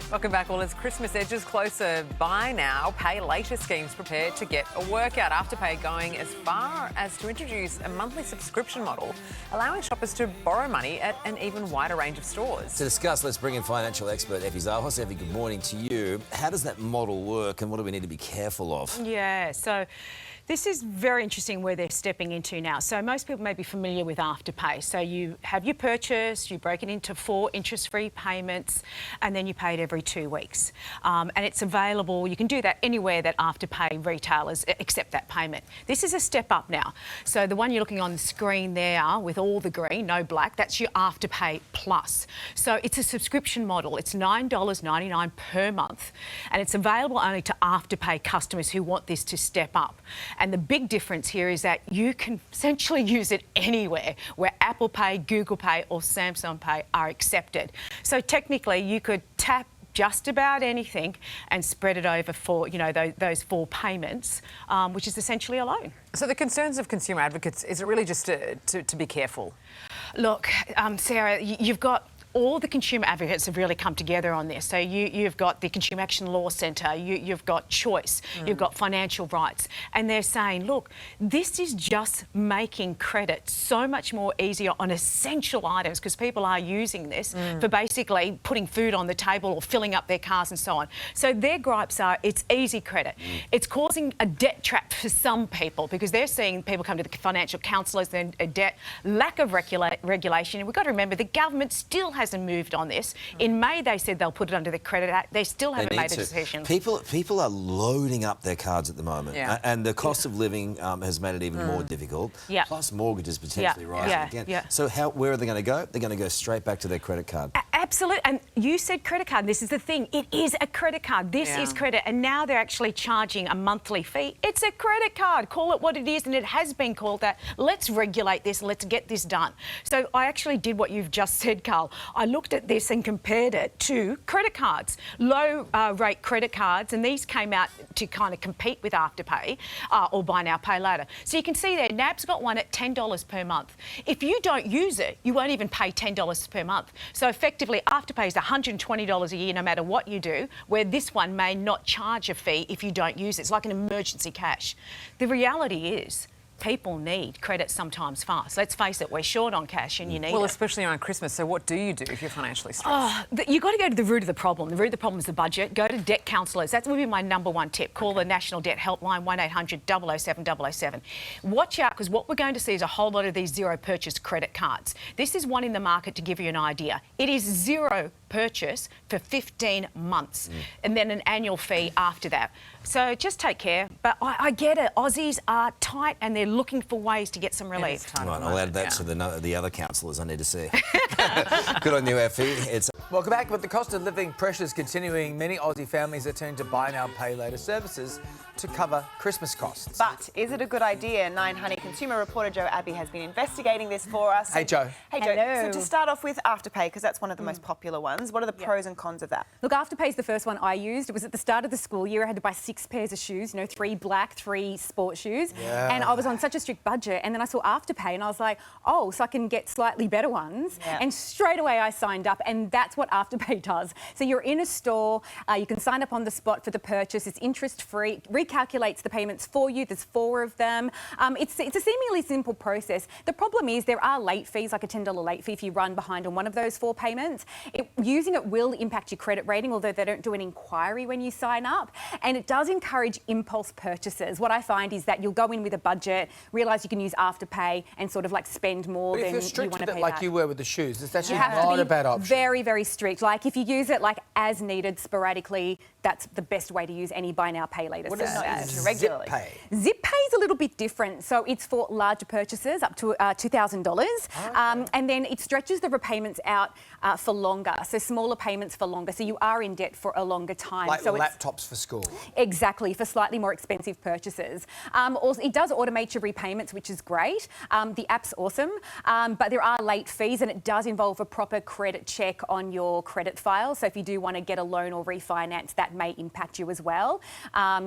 Welcome back. Well, as Christmas edges closer, buy now, pay later schemes prepared to get a workout. Afterpay going as far as to introduce a monthly subscription model, allowing shoppers to borrow money at an even wider range of stores. To discuss, let's bring in financial expert Effie Zahos. Effie, good morning to you. How does that model work and what do we need to be careful of? Yeah, so this is very interesting where they're stepping into now. So most people may be familiar with Afterpay. So you have your purchase, you break it into 4 interest-free payments, and then you pay it every 2 weeks. And it's available, you can do that anywhere that Afterpay retailers accept that payment. This is a step up now. So the one you're looking on the screen there with all the green, no black, that's your Afterpay Plus. So it's a subscription model. It's $9.99 per month, and it's available only to Afterpay customers who want this to step up. And the big difference here is that you can essentially use it anywhere where Apple Pay, Google Pay or Samsung Pay are accepted. So technically you could tap just about anything and spread it over for, you know, those 4 payments, which is essentially a loan. So the concerns of consumer advocates, is it really just to be careful? Look, Sarah, you've got all the consumer advocates have really come together on this. So you've got the Consumer Action Law Centre, you've got Choice, you've got Financial Rights, and they're saying, look, this is just making credit so much more easier on essential items because people are using this for basically putting food on the table or filling up their cars and so on. So their gripes are it's easy credit. It's causing a debt trap for some people because they're seeing people come to the financial counsellors and a debt, lack of regulation. And we've got to remember the government still hasn't moved on this. In May, they said they'll put it under the Credit Act. They still haven't made a decision. People are loading up their cards at the moment, and the cost of living has made it even more difficult. Plus, mortgages potentially rising again. So, where are they going to go? They're going to go straight back to their credit card. Absolutely. And you said credit card. This is the thing. It is a credit card. This is credit. And now they're actually charging a monthly fee. It's a credit card. Call it what it is. And it has been called that. Let's regulate this. Let's get this done. So I actually did what you've just said, Carl. I looked at this and compared it to credit cards, low-rate credit cards, and these came out to kind of compete with Afterpay or Buy Now, Pay Later. So you can see there, NAB's got one at $10 per month. If you don't use it, you won't even pay $10 per month. So effectively, Afterpay is $120 a year no matter what you do, where this one may not charge a fee if you don't use it. It's like an emergency cash. The reality is, people need credit sometimes fast. Let's face it, we're short on cash and you need it. Well, especially around Christmas. So what do you do if you're financially stressed? You've got to go to the root of the problem. The root of the problem is the budget. Go to debt counsellors. That would be my #1 tip. Call the National Debt Helpline, 1800 007 007. Watch out, because what we're going to see is a whole lot of these zero purchase credit cards. This is one in the market to give you an idea. It is zero purchase for 15 months and then an annual fee after that. So just take care. But I get it. Aussies are tight and they're looking for ways to get some relief. Right, I'll add that to the other counsellors I need to see. Good on you, Effie. Welcome back. With the cost of living pressures continuing, many Aussie families are turning to Buy Now, Pay Later services to cover Christmas costs. But is it a good idea? 9 Honey consumer reporter Joe Abbey has been investigating this for us. Hey, Joe. Hey, Joe. Hello. So to start off with Afterpay, because that's one of the most popular ones, what are the pros and cons of that? Look, Afterpay is the first one I used. It was at the start of the school year. I had to buy 6 pairs of shoes, 3 black, 3 sport shoes. Yeah. And I was on such a strict budget. And then I saw Afterpay and I was like, oh, so I can get slightly better ones. Yeah. And straight away I signed up, and that's what Afterpay does. So you're in a store, you can sign up on the spot for the purchase. It's interest-free, recalculates the payments for you. There's 4 of them. It's a seemingly simple process. The problem is there are late fees, like a $10 late fee if you run behind on one of those 4 payments. Using it will impact your credit rating, although they don't do an inquiry when you sign up. And it does encourage impulse purchases. What I find is that you'll go in with a budget, realise you can use Afterpay and sort of like spend more than you want to pay back. But if you're strict with it like you were with the shoes, it's actually you have not to be a bad option. very, very strict. Like if you use it like as needed sporadically, that's the best way to use any Buy Now, Pay Later What service. is regularly? Zip Pay is a little bit different. So it's for larger purchases up to $2,000. And then it stretches the repayments out for longer. So smaller payments for longer. So you are in debt for a longer time. Like so laptops for school. Exactly, for slightly more expensive purchases. Also, it does automate your repayments, which is great. The app's awesome, but there are late fees and it does involve a proper credit check on your credit file. So if you do want to get a loan or refinance, that may impact you as well.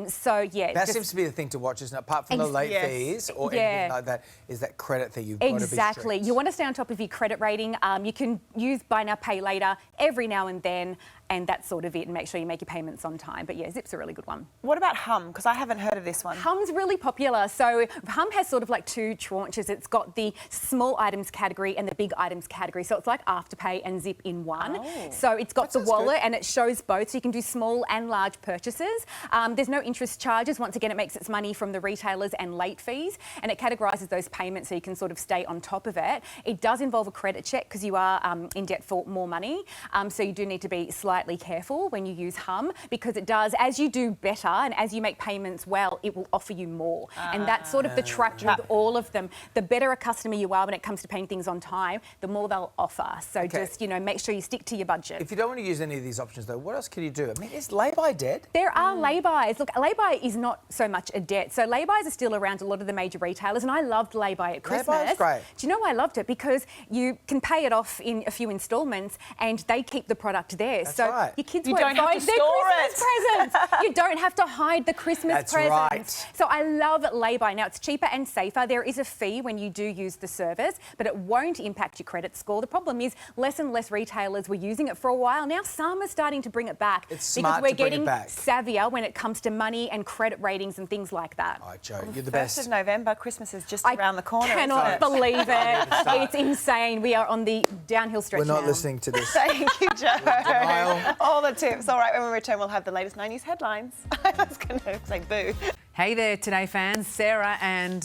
So, yeah. That seems to be the thing to watch, isn't it? Apart from the late fees or anything like that, is that credit thing you've got to be strict. You want to stay on top of your credit rating. You can use Buy Now, Pay Later every now and then. and that's sort of it, and make sure you make your payments on time. But yeah, Zip's a really good one. What about Hum? Because I haven't heard of this one. Hum's really popular. So Hum has sort of like two tranches. It's got the small items category and the big items category. So it's like Afterpay and Zip in one. Oh. So it's got the wallet good. and it shows both. So you can do small and large purchases. There's no interest charges. Once again, it makes its money from the retailers and late fees, and it categorises those payments so you can sort of stay on top of it. It does involve a credit check because you are in debt for more money. So you do need to be slightly careful when you use Hum, because it does, as you do better and as you make payments well, it will offer you more. And that's sort of the trap with all of them. The better a customer you are when it comes to paying things on time, the more they'll offer. So just, you know, make sure you stick to your budget. If you don't want to use any of these options, though, what else can you do? I mean, is lay-by dead? There are lay-bys. Look, lay-by is not so much a debt. So lay-bys are still around a lot of the major retailers, and I loved lay-by at Christmas. Lay-by is great. Do you know why I loved it? Because you can pay it off in a few instalments, and they keep the product there. That's so right. your kids You won't don't have hide to their store Christmas presents. You don't have to hide the Christmas That's presents. right. So I love lay-by. Now, it's cheaper and safer. There is a fee when you do use the service, but it won't impact your credit score. The problem is less and less retailers were using it for a while. Now some are starting to bring it back. It's because smart we're to bring it getting back. savvier when it comes to money and credit ratings and things like that. All right, Joe, you're the 1st best. of November, Christmas is just I around the corner. cannot isn't it? believe it. It's insane. We are on the downhill stretch We're not now. listening to this. Thank you, Joe. Denial. All the tips. All right, when we return, we'll have the latest 90s headlines. I was going to say boo. Hey there, Today fans. Sarah and...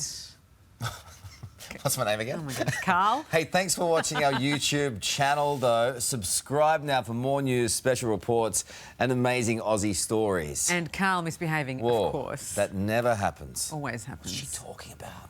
What's my name again? Oh my goodness, Carl. Hey, thanks for watching our YouTube channel, though. Subscribe now for more news, special reports and amazing Aussie stories. And Carl misbehaving, Whoa, of course. that never happens. Always happens. What's she talking about?